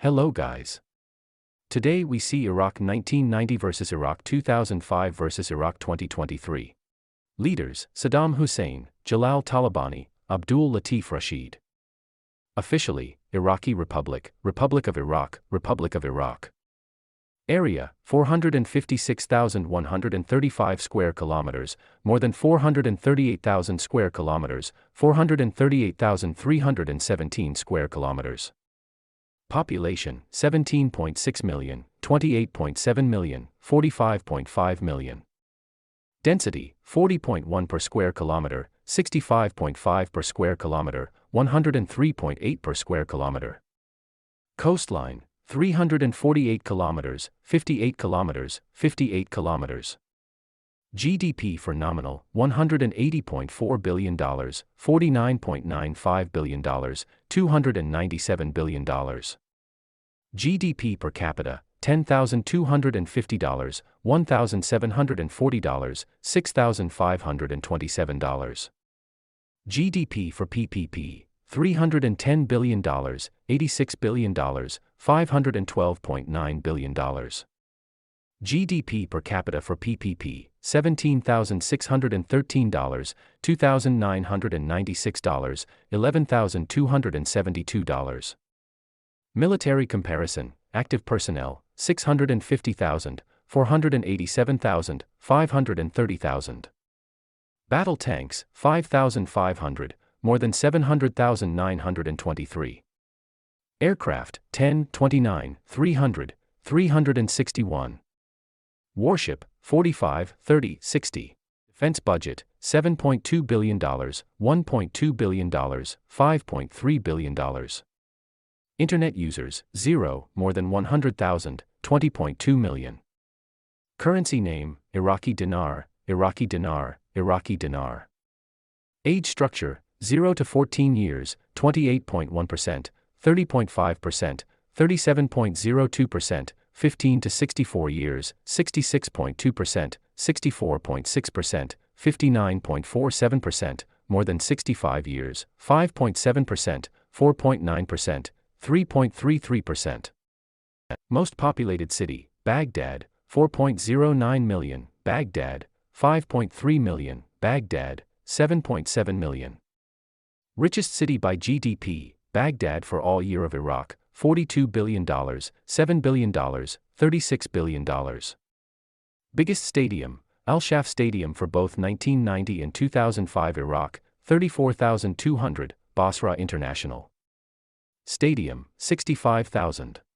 Hello guys. Today we see Iraq 1990 vs Iraq 2005 vs Iraq 2023. Leaders: Saddam Hussein, Jalal Talabani, Abdul Latif Rashid. Officially, Iraqi Republic, Republic of Iraq, Republic of Iraq. Area: 456,135 square kilometers, more than 438,000 square kilometers, 438,317 square kilometers. Population: 17.6 million, 28.7 million, 45.5 million. Density: 40.1 per square kilometer, 65.5 per square kilometer, 103.8 per square kilometer. Coastline: 348 kilometers, 58 kilometers, 58 kilometers. GDP for nominal: $180.4 billion, $49.95 billion, $297 billion. GDP per capita: $10,250, $1,740, $6,527. GDP for PPP: $310 billion, $86 billion, $512.9 billion. GDP per capita for PPP: $17,613, $2,996, $11,272. Military comparison: active personnel, 650,000, 487,000, 530,000. Battle tanks, 5,500, more than 700,923. Aircraft, 10, 29, 300, 361. Warship, 45, 30, 60. Defense budget, $7.2 billion, $1.2 billion, $5.3 billion. Internet users, 0, more than 100,000, 20.2 million. Currency name: Iraqi dinar, Iraqi dinar, Iraqi dinar. Age structure: 0 to 14 years, 28.1%, 30.5%, 37.02%, 15 to 64 years, 66.2%, 64.6%, 59.47%, more than 65 years, 5.7%, 4.9%, 3.33%. Most populated city: Baghdad, 4.09 million, Baghdad, 5.3 million, Baghdad, 7.7 million. Richest city by GDP: Baghdad for all year of Iraq, $42 billion, $7 billion, $36 billion. Biggest stadium: Al-Shaf Stadium for both 1990 and 2005 Iraq, 34,200, Basra International Stadium, 65,000.